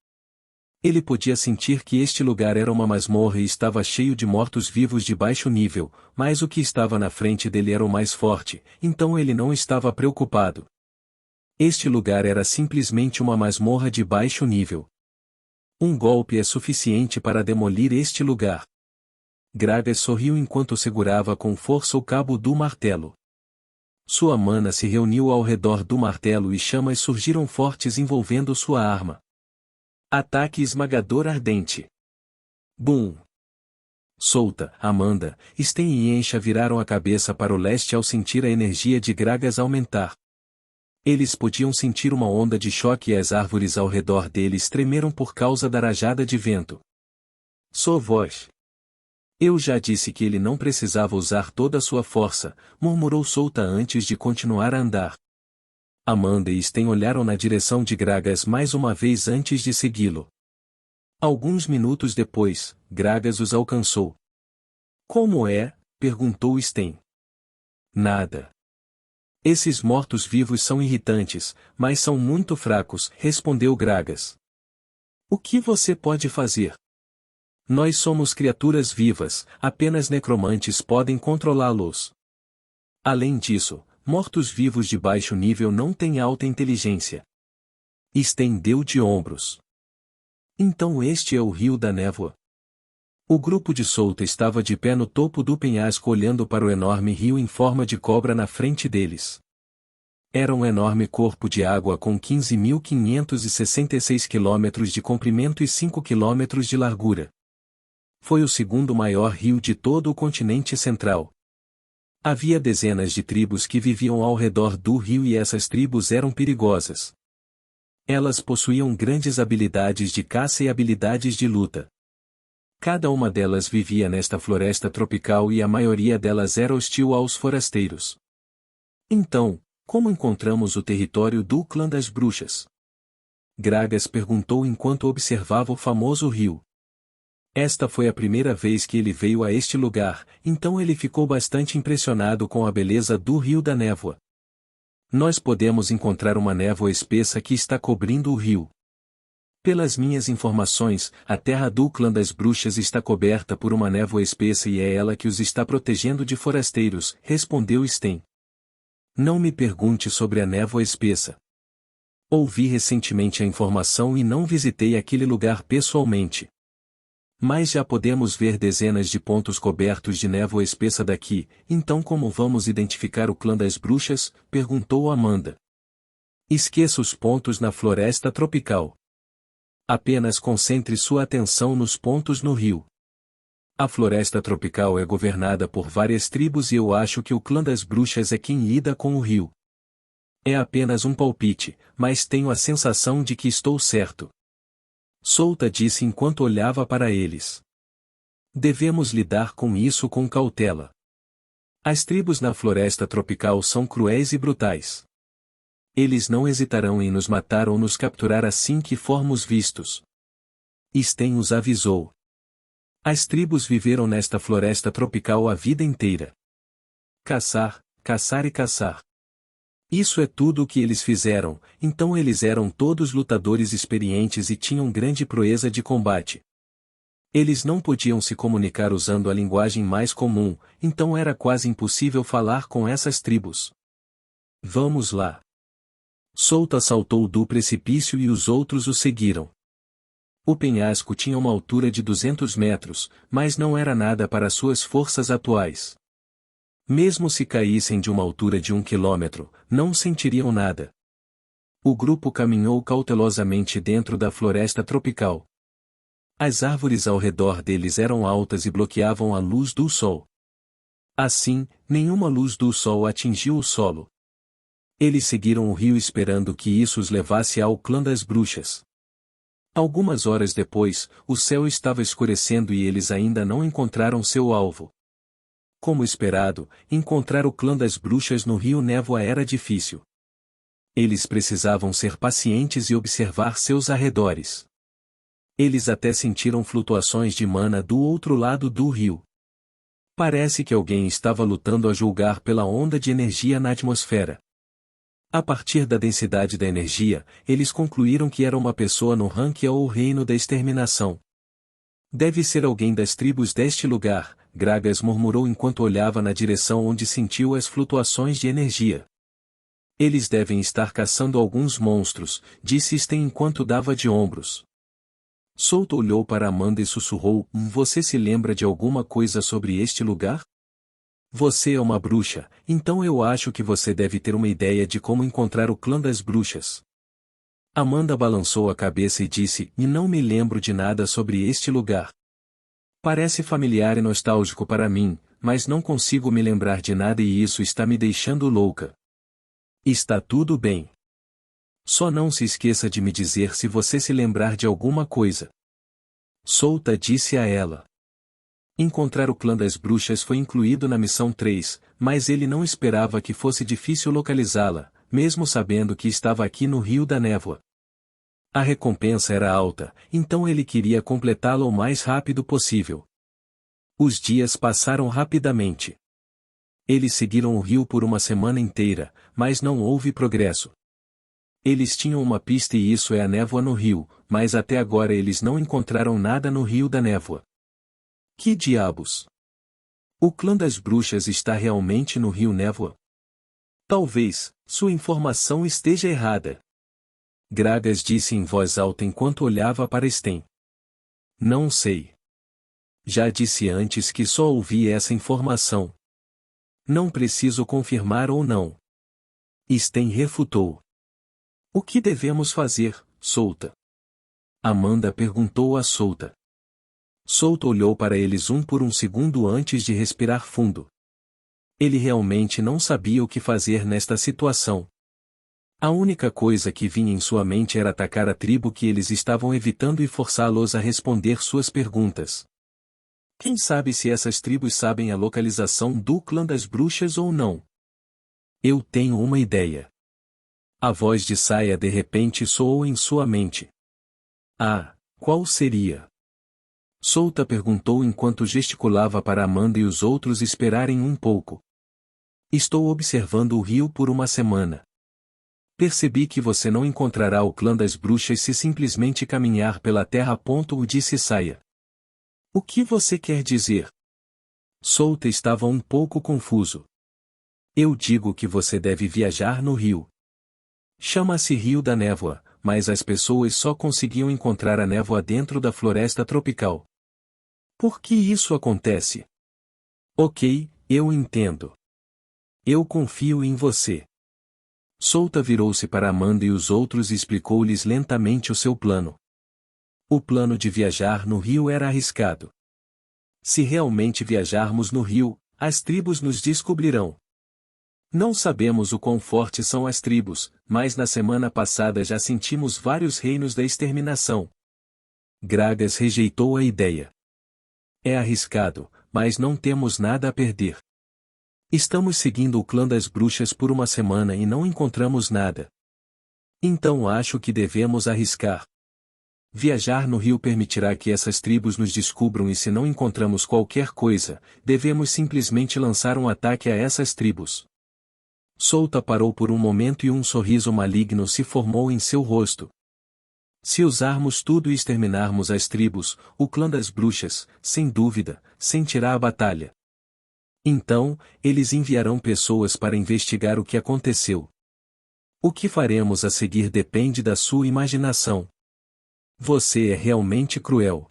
Ele podia sentir que este lugar era uma masmorra e estava cheio de mortos-vivos de baixo nível, mas o que estava na frente dele era o mais forte, então ele não estava preocupado. Este lugar era simplesmente uma masmorra de baixo nível. Um golpe é suficiente para demolir este lugar. Gragas sorriu enquanto segurava com força o cabo do martelo. Sua mana se reuniu ao redor do martelo e chamas surgiram fortes envolvendo sua arma. Ataque esmagador ardente. Bum! Solta, Amanda, Sten e Encha viraram a cabeça para o leste ao sentir a energia de Gragas aumentar. Eles podiam sentir uma onda de choque e as árvores ao redor deles tremeram por causa da rajada de vento. Sua voz. Eu já disse que ele não precisava usar toda a sua força, murmurou Solta antes de continuar a andar. Amanda e Sten olharam na direção de Gragas mais uma vez antes de segui-lo. Alguns minutos depois, Gragas os alcançou. Como é? Perguntou Sten. Nada. Esses mortos-vivos são irritantes, mas são muito fracos, respondeu Gragas. O que você pode fazer? Nós somos criaturas vivas, apenas necromantes podem controlá-los. Além disso, mortos-vivos de baixo nível não têm alta inteligência. Sten deu de ombros. Então este é o Rio da Névoa. O grupo de Solta estava de pé no topo do penhasco olhando para o enorme rio em forma de cobra na frente deles. Era um enorme corpo de água com 15.566 quilômetros de comprimento e 5 quilômetros de largura. Foi o segundo maior rio de todo o continente central. Havia dezenas de tribos que viviam ao redor do rio e essas tribos eram perigosas. Elas possuíam grandes habilidades de caça e habilidades de luta. Cada uma delas vivia nesta floresta tropical e a maioria delas era hostil aos forasteiros. Então, como encontramos o território do clã das bruxas? Gragas perguntou enquanto observava o famoso rio. Esta foi a primeira vez que ele veio a este lugar, então ele ficou bastante impressionado com a beleza do Rio da Névoa. Nós podemos encontrar uma névoa espessa que está cobrindo o rio. Pelas minhas informações, a terra do clã das bruxas está coberta por uma névoa espessa e é ela que os está protegendo de forasteiros, respondeu Sten. Não me pergunte sobre a névoa espessa. Ouvi recentemente a informação e não visitei aquele lugar pessoalmente. Mas já podemos ver dezenas de pontos cobertos de névoa espessa daqui, então como vamos identificar o clã das bruxas? Perguntou Amanda. Esqueça os pontos na floresta tropical. Apenas concentre sua atenção nos pontos no rio. A floresta tropical é governada por várias tribos e eu acho que o clã das bruxas é quem lida com o rio. É apenas um palpite, mas tenho a sensação de que estou certo. Solta disse enquanto olhava para eles. Devemos lidar com isso com cautela. As tribos na floresta tropical são cruéis e brutais. Eles não hesitarão em nos matar ou nos capturar assim que formos vistos. Sten os avisou. As tribos viveram nesta floresta tropical a vida inteira. Caçar, caçar e caçar. Isso é tudo o que eles fizeram, então eles eram todos lutadores experientes e tinham grande proeza de combate. Eles não podiam se comunicar usando a linguagem mais comum, então era quase impossível falar com essas tribos. Vamos lá. Solta saltou do precipício e os outros o seguiram. O penhasco tinha uma altura de 200 metros, mas não era nada para suas forças atuais. Mesmo se caíssem de uma altura de 1 quilômetro, não sentiriam nada. O grupo caminhou cautelosamente dentro da floresta tropical. As árvores ao redor deles eram altas e bloqueavam a luz do sol. Assim, nenhuma luz do sol atingiu o solo. Eles seguiram o rio esperando que isso os levasse ao clã das bruxas. Algumas horas depois, o céu estava escurecendo e eles ainda não encontraram seu alvo. Como esperado, encontrar o clã das bruxas no rio Névoa era difícil. Eles precisavam ser pacientes e observar seus arredores. Eles até sentiram flutuações de mana do outro lado do rio. Parece que alguém estava lutando a julgar pela onda de energia na atmosfera. A partir da densidade da energia, eles concluíram que era uma pessoa no Rankia ou Reino da Exterminação. Deve ser alguém das tribos deste lugar, Gragas murmurou enquanto olhava na direção onde sentiu as flutuações de energia. Eles devem estar caçando alguns monstros, disse Sten enquanto dava de ombros. Solto olhou para Amanda e sussurrou, você se lembra de alguma coisa sobre este lugar? Você é uma bruxa, então eu acho que você deve ter uma ideia de como encontrar o clã das bruxas. Amanda balançou a cabeça e disse, e não me lembro de nada sobre este lugar. Parece familiar e nostálgico para mim, mas não consigo me lembrar de nada e isso está me deixando louca. Está tudo bem. Só não se esqueça de me dizer se você se lembrar de alguma coisa. Solta disse a ela. Encontrar o clã das bruxas foi incluído na missão 3, mas ele não esperava que fosse difícil localizá-la, mesmo sabendo que estava aqui no Rio da Névoa. A recompensa era alta, então ele queria completá-la o mais rápido possível. Os dias passaram rapidamente. Eles seguiram o rio por uma semana inteira, mas não houve progresso. Eles tinham uma pista e isso é a névoa no rio, mas até agora eles não encontraram nada no Rio da Névoa. Que diabos? O clã das bruxas está realmente no Rio Névoa? Talvez, sua informação esteja errada. Gragas disse em voz alta enquanto olhava para Sten. Não sei. Já disse antes que só ouvi essa informação. Não preciso confirmar ou não. Sten refutou. O que devemos fazer, Solta? Amanda perguntou a Solta. Solta olhou para eles por um segundo antes de respirar fundo. Ele realmente não sabia o que fazer nesta situação. A única coisa que vinha em sua mente era atacar a tribo que eles estavam evitando e forçá-los a responder suas perguntas. Quem sabe se essas tribos sabem a localização do clã das bruxas ou não? Eu tenho uma ideia. A voz de Saia de repente soou em sua mente. Ah, qual seria? Solta perguntou enquanto gesticulava para Amanda e os outros esperarem um pouco. Estou observando o rio por uma semana. Percebi que você não encontrará o clã das bruxas se simplesmente caminhar pela terra. O disse Saia. O que você quer dizer? Souta estava um pouco confuso. Eu digo que você deve viajar no rio. Chama-se Rio da Névoa, mas as pessoas só conseguiam encontrar a névoa dentro da floresta tropical. Por que isso acontece? Ok, eu entendo. Eu confio em você. Souta virou-se para Amanda e os outros e explicou-lhes lentamente o seu plano. O plano de viajar no rio era arriscado. Se realmente viajarmos no rio, as tribos nos descobrirão. Não sabemos o quão fortes são as tribos, mas na semana passada já sentimos vários reinos da exterminação. Gragas rejeitou a ideia. É arriscado, mas não temos nada a perder. Estamos seguindo o clã das bruxas por uma semana e não encontramos nada. Então acho que devemos arriscar. Viajar no rio permitirá que essas tribos nos descubram e se não encontramos qualquer coisa, devemos simplesmente lançar um ataque a essas tribos. Souta parou por um momento e um sorriso maligno se formou em seu rosto. Se usarmos tudo e exterminarmos as tribos, o clã das bruxas, sem dúvida, sentirá a batalha. Então, eles enviarão pessoas para investigar o que aconteceu. O que faremos a seguir depende da sua imaginação. Você é realmente cruel.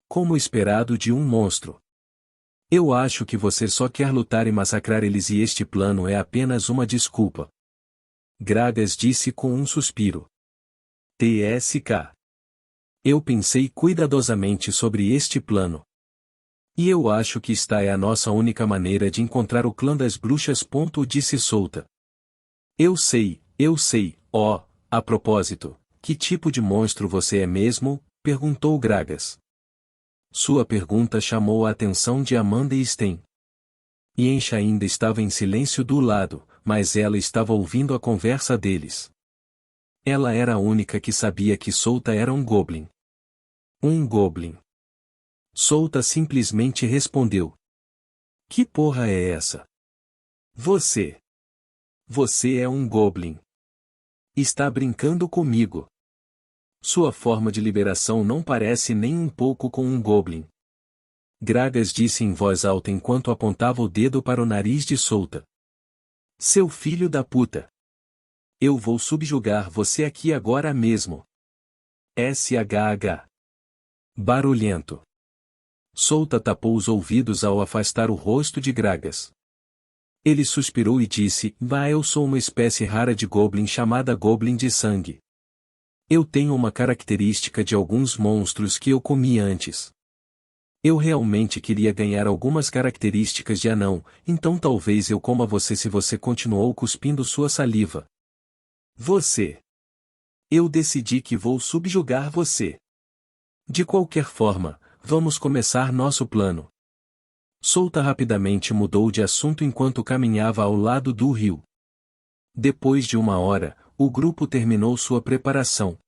Como esperado de um monstro. Eu acho que você só quer lutar e massacrar eles e este plano é apenas uma desculpa. Gragas disse com um suspiro. TSK. Eu pensei cuidadosamente sobre este plano. E eu acho que esta é a nossa única maneira de encontrar o clã das bruxas. Disse Souta. Eu sei, ó, a propósito, que tipo de monstro você é mesmo? Perguntou Gragas. Sua pergunta chamou a atenção de Amanda e Sten. Yensha ainda estava em silêncio do lado, mas ela estava ouvindo a conversa deles. Ela era a única que sabia que Souta era um goblin. Um goblin. Souta simplesmente respondeu. Que porra é essa? Você. Você é um goblin. Está brincando comigo. Sua forma de liberação não parece nem um pouco com um goblin. Gragas disse em voz alta enquanto apontava o dedo para o nariz de Souta. Seu filho da puta. Eu vou subjugar você aqui agora mesmo. SHH. Barulhento. Souta tapou os ouvidos ao afastar o rosto de Gragas. Ele suspirou e disse, eu sou uma espécie rara de goblin chamada goblin de sangue. Eu tenho uma característica de alguns monstros que eu comi antes. Eu realmente queria ganhar algumas características de anão, então talvez eu coma você se você continuou cuspindo sua saliva. Você. Eu decidi que vou subjugar você. De qualquer forma, vamos começar nosso plano. Souta rapidamente mudou de assunto enquanto caminhava ao lado do rio. Depois de uma hora, o grupo terminou sua preparação.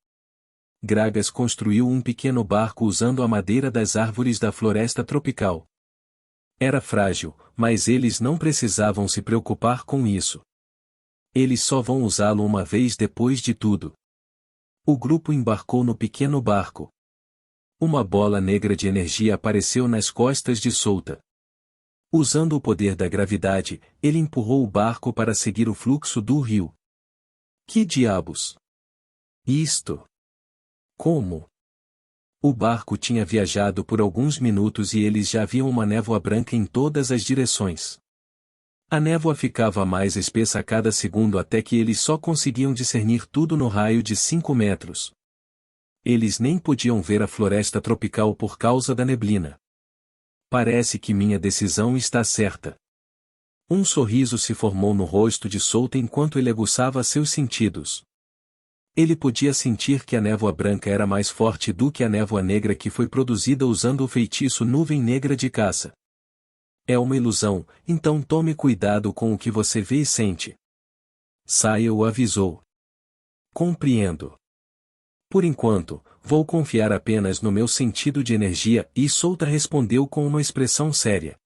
Gragas construiu um pequeno barco usando a madeira das árvores da floresta tropical. Era frágil, mas eles não precisavam se preocupar com isso. Eles só vão usá-lo uma vez depois de tudo. O grupo embarcou no pequeno barco. Uma bola negra de energia apareceu nas costas de Souta. Usando o poder da gravidade, ele empurrou o barco para seguir o fluxo do rio. Que diabos? Isto? Como? O barco tinha viajado por alguns minutos e eles já viam uma névoa branca em todas as direções. A névoa ficava mais espessa a cada segundo até que eles só conseguiam discernir tudo no raio de 5 metros. Eles nem podiam ver a floresta tropical por causa da neblina. Parece que minha decisão está certa. Um sorriso se formou no rosto de Souta enquanto ele aguçava seus sentidos. Ele podia sentir que a névoa branca era mais forte do que a névoa negra que foi produzida usando o feitiço Nuvem Negra de Caça. É uma ilusão, então tome cuidado com o que você vê e sente. Saia o avisou. Compreendo. Por enquanto, vou confiar apenas no meu sentido de energia, e Souta respondeu com uma expressão séria.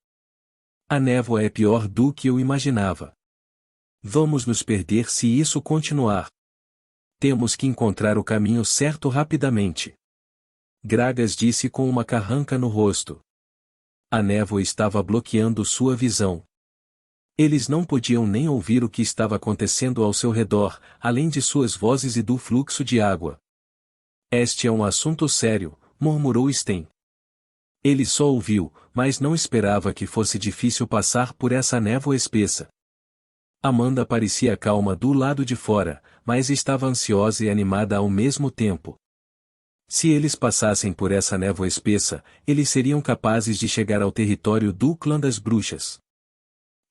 A névoa é pior do que eu imaginava. Vamos nos perder se isso continuar. Temos que encontrar o caminho certo rapidamente. Gragas disse com uma carranca no rosto. A névoa estava bloqueando sua visão. Eles não podiam nem ouvir o que estava acontecendo ao seu redor, além de suas vozes e do fluxo de água. Este é um assunto sério, murmurou Sten. Ele só ouviu, mas não esperava que fosse difícil passar por essa névoa espessa. Amanda parecia calma do lado de fora, mas estava ansiosa e animada ao mesmo tempo. Se eles passassem por essa névoa espessa, eles seriam capazes de chegar ao território do clã das bruxas.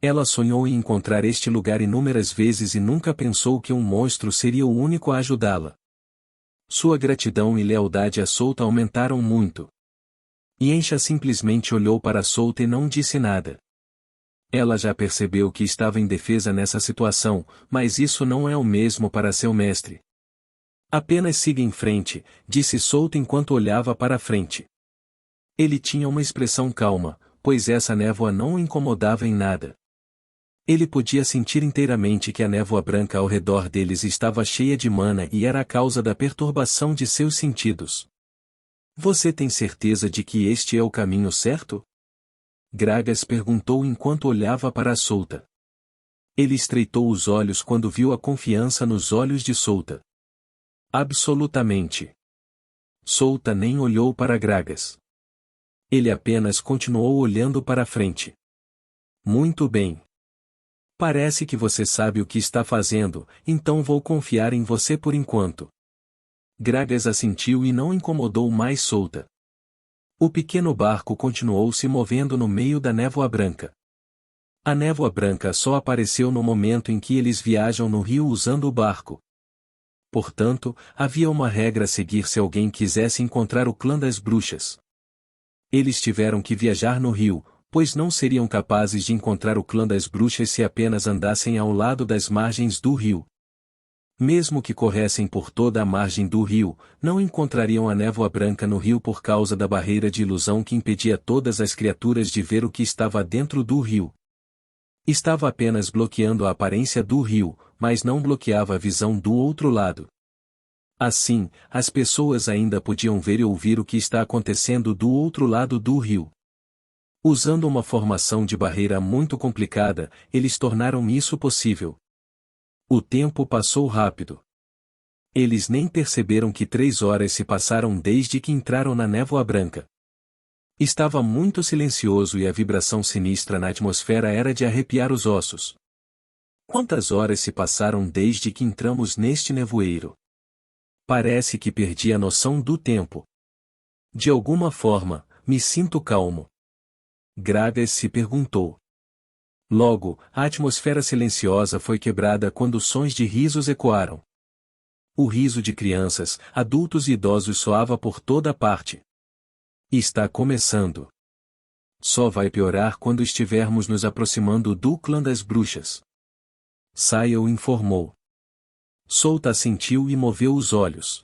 Ela sonhou em encontrar este lugar inúmeras vezes e nunca pensou que um monstro seria o único a ajudá-la. Sua gratidão e lealdade a Solta aumentaram muito. Yencha simplesmente olhou para Solta e não disse nada. Ela já percebeu que estava indefesa nessa situação, mas isso não é o mesmo para seu mestre. Apenas siga em frente, disse Solta enquanto olhava para a frente. Ele tinha uma expressão calma, pois essa névoa não o incomodava em nada. Ele podia sentir inteiramente que a névoa branca ao redor deles estava cheia de mana e era a causa da perturbação de seus sentidos. Você tem certeza de que este é o caminho certo? Gragas perguntou enquanto olhava para a Solta. Ele estreitou os olhos quando viu a confiança nos olhos de Solta. Absolutamente. Solta nem olhou para Gragas. Ele apenas continuou olhando para a frente. Muito bem. Parece que você sabe o que está fazendo, então vou confiar em você por enquanto. Gragas assentiu e não incomodou mais Solta. O pequeno barco continuou se movendo no meio da névoa branca. A névoa branca só apareceu no momento em que eles viajam no rio usando o barco. Portanto, havia uma regra a seguir se alguém quisesse encontrar o clã das bruxas. Eles tiveram que viajar no rio, pois não seriam capazes de encontrar o clã das bruxas se apenas andassem ao lado das margens do rio. Mesmo que corressem por toda a margem do rio, não encontrariam a névoa branca no rio por causa da barreira de ilusão que impedia todas as criaturas de ver o que estava dentro do rio. Estava apenas bloqueando a aparência do rio, mas não bloqueava a visão do outro lado. Assim, as pessoas ainda podiam ver e ouvir o que está acontecendo do outro lado do rio. Usando uma formação de barreira muito complicada, eles tornaram isso possível. O tempo passou rápido. Eles nem perceberam que 3 horas se passaram desde que entraram na névoa branca. Estava muito silencioso e a vibração sinistra na atmosfera era de arrepiar os ossos. Quantas horas se passaram desde que entramos neste nevoeiro? Parece que perdi a noção do tempo. De alguma forma, me sinto calmo. Gragas se perguntou. Logo, a atmosfera silenciosa foi quebrada quando sons de risos ecoaram. O riso de crianças, adultos e idosos soava por toda parte. Está começando. Só vai piorar quando estivermos nos aproximando do clã das bruxas. Saia o informou. Solta assentiu e moveu os olhos.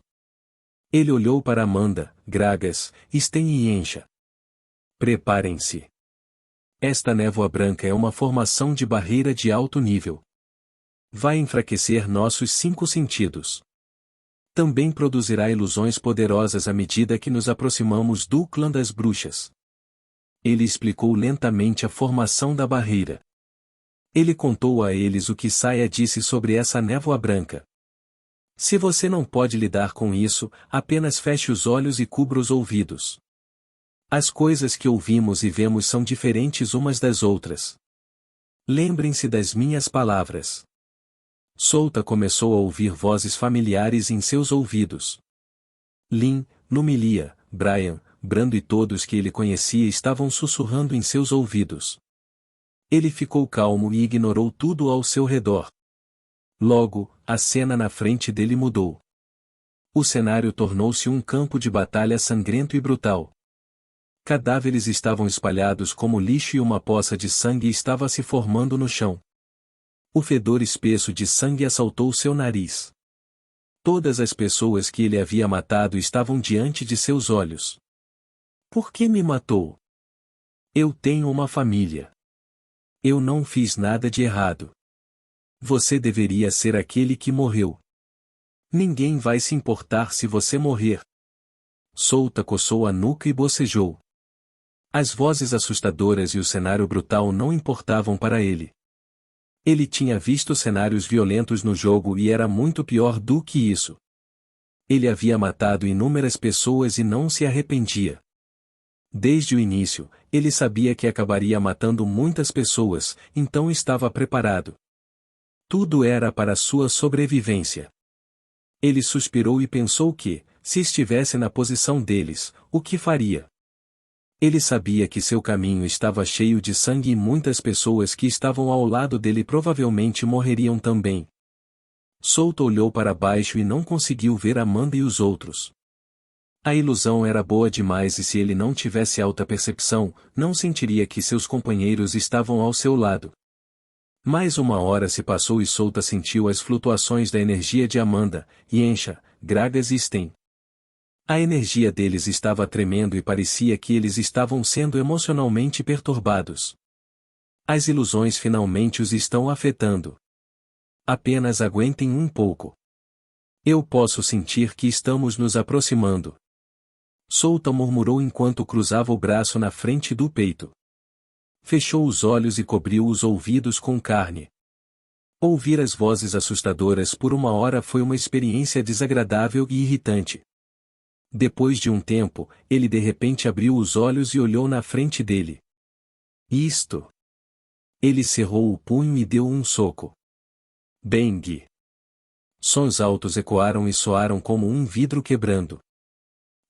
Ele olhou para Amanda, Gragas, Sten e Yencha. Preparem-se. Esta névoa branca é uma formação de barreira de alto nível. Vai enfraquecer nossos 5 sentidos. Também produzirá ilusões poderosas à medida que nos aproximamos do clã das bruxas. Ele explicou lentamente a formação da barreira. Ele contou a eles o que Saia disse sobre essa névoa branca. Se você não pode lidar com isso, apenas feche os olhos e cubra os ouvidos. As coisas que ouvimos e vemos são diferentes umas das outras. Lembrem-se das minhas palavras. Solta começou a ouvir vozes familiares em seus ouvidos. Lin, Numilia, Brian, Brando e todos que ele conhecia estavam sussurrando em seus ouvidos. Ele ficou calmo e ignorou tudo ao seu redor. Logo, a cena na frente dele mudou. O cenário tornou-se um campo de batalha sangrento e brutal. Cadáveres estavam espalhados como lixo e uma poça de sangue estava se formando no chão. O fedor espesso de sangue assaltou seu nariz. Todas as pessoas que ele havia matado estavam diante de seus olhos. Por que me matou? Eu tenho uma família. Eu não fiz nada de errado. Você deveria ser aquele que morreu. Ninguém vai se importar se você morrer. Souta coçou a nuca e bocejou. As vozes assustadoras e o cenário brutal não importavam para ele. Ele tinha visto cenários violentos no jogo e era muito pior do que isso. Ele havia matado inúmeras pessoas e não se arrependia. Desde o início, ele sabia que acabaria matando muitas pessoas, então estava preparado. Tudo era para sua sobrevivência. Ele suspirou e pensou que, se estivesse na posição deles, o que faria? Ele sabia que seu caminho estava cheio de sangue e muitas pessoas que estavam ao lado dele provavelmente morreriam também. Souta olhou para baixo e não conseguiu ver Amanda e os outros. A ilusão era boa demais e se ele não tivesse alta percepção, não sentiria que seus companheiros estavam ao seu lado. Mais uma hora se passou e Souta sentiu as flutuações da energia de Amanda, Yensha, Gragas e Sten. A energia deles estava tremendo e parecia que eles estavam sendo emocionalmente perturbados. As ilusões finalmente os estão afetando. Apenas aguentem um pouco. Eu posso sentir que estamos nos aproximando. Souta murmurou enquanto cruzava o braço na frente do peito. Fechou os olhos e cobriu os ouvidos com carne. Ouvir as vozes assustadoras por uma hora foi uma experiência desagradável e irritante. Depois de um tempo, ele de repente abriu os olhos e olhou na frente dele. Isto! Ele cerrou o punho e deu um soco. Bang! Sons altos ecoaram e soaram como um vidro quebrando.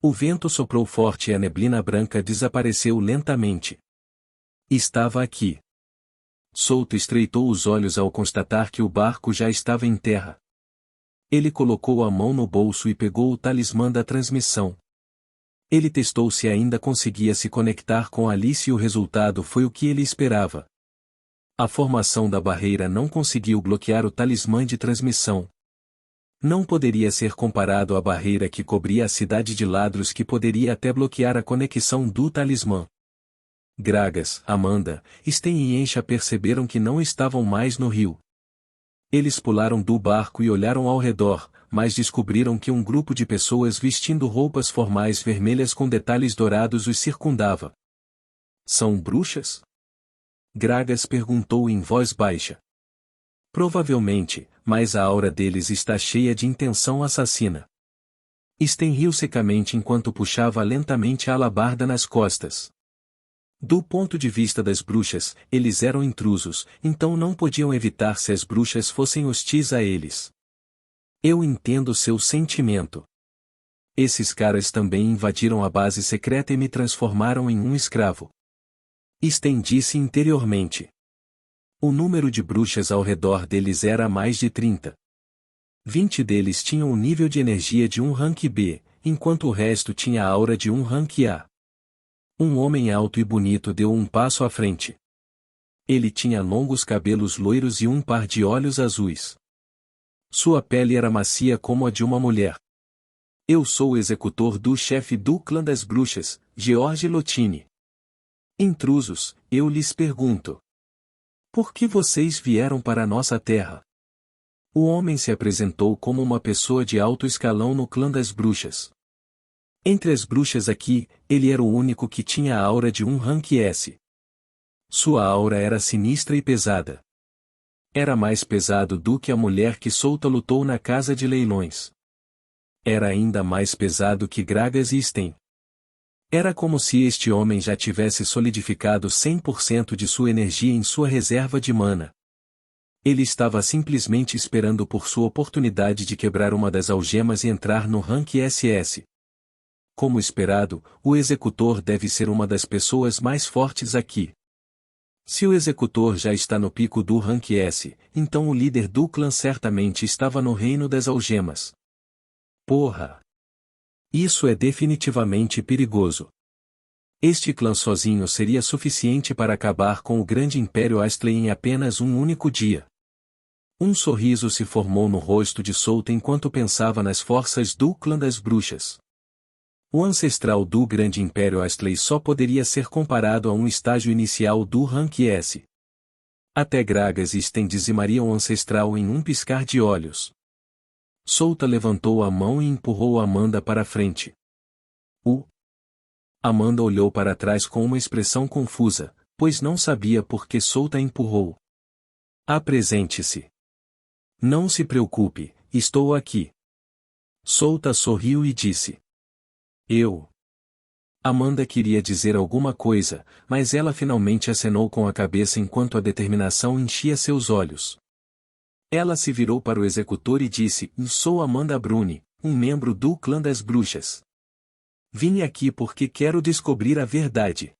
O vento soprou forte e a neblina branca desapareceu lentamente. Estava aqui. Souta estreitou os olhos ao constatar que o barco já estava em terra. Ele colocou a mão no bolso e pegou o talismã da transmissão. Ele testou se ainda conseguia se conectar com Alice e o resultado foi o que ele esperava. A formação da barreira não conseguiu bloquear o talismã de transmissão. Não poderia ser comparado à barreira que cobria a cidade de Ladros que poderia até bloquear a conexão do talismã. Gragas, Amanda, Sten e Yensha perceberam que não estavam mais no rio. Eles pularam do barco e olharam ao redor, mas descobriram que um grupo de pessoas vestindo roupas formais vermelhas com detalhes dourados os circundava. São bruxas? Gragas perguntou em voz baixa. Provavelmente, mas a aura deles está cheia de intenção assassina. Sten riu secamente enquanto puxava lentamente a alabarda nas costas. Do ponto de vista das bruxas, eles eram intrusos, então não podiam evitar se as bruxas fossem hostis a eles. Eu entendo seu sentimento. Esses caras também invadiram a base secreta e me transformaram em um escravo. Sten disse interiormente. O número de bruxas ao redor deles era mais de 30. 20 deles tinham o nível de energia de um rank B, enquanto o resto tinha a aura de um rank A. Um homem alto e bonito deu um passo à frente. Ele tinha longos cabelos loiros e um par de olhos azuis. Sua pele era macia como a de uma mulher. Eu sou o executor do chefe do clã das bruxas, George Lotini. Intrusos, eu lhes pergunto. Por que vocês vieram para nossa terra? O homem se apresentou como uma pessoa de alto escalão no clã das bruxas. Entre as bruxas aqui, ele era o único que tinha a aura de um rank S. Sua aura era sinistra e pesada. Era mais pesado do que a mulher que Souta lutou na casa de leilões. Era ainda mais pesado que Gragas e Sten. Era como se este homem já tivesse solidificado 100% de sua energia em sua reserva de mana. Ele estava simplesmente esperando por sua oportunidade de quebrar uma das algemas e entrar no rank SS. Como esperado, o executor deve ser uma das pessoas mais fortes aqui. Se o executor já está no pico do rank S, então o líder do clã certamente estava no reino das algemas. Porra! Isso é definitivamente perigoso. Este clã sozinho seria suficiente para acabar com o grande Império Astley em apenas um único dia. Um sorriso se formou no rosto de Souta enquanto pensava nas forças do clã das bruxas. O ancestral do grande Império Astley só poderia ser comparado a um estágio inicial do rank S. Até Gragas e Sten dizimariam o ancestral em um piscar de olhos. Solta levantou a mão e empurrou Amanda para a frente. Amanda olhou para trás com uma expressão confusa, pois não sabia por que Solta a empurrou. Apresente-se. Não se preocupe, estou aqui. Solta sorriu e disse. Eu. Amanda queria dizer alguma coisa, mas ela finalmente acenou com a cabeça enquanto a determinação enchia seus olhos. Ela se virou para o executor e disse: Sou Amanda Bruni, um membro do clã das bruxas. Vim aqui porque quero descobrir a verdade.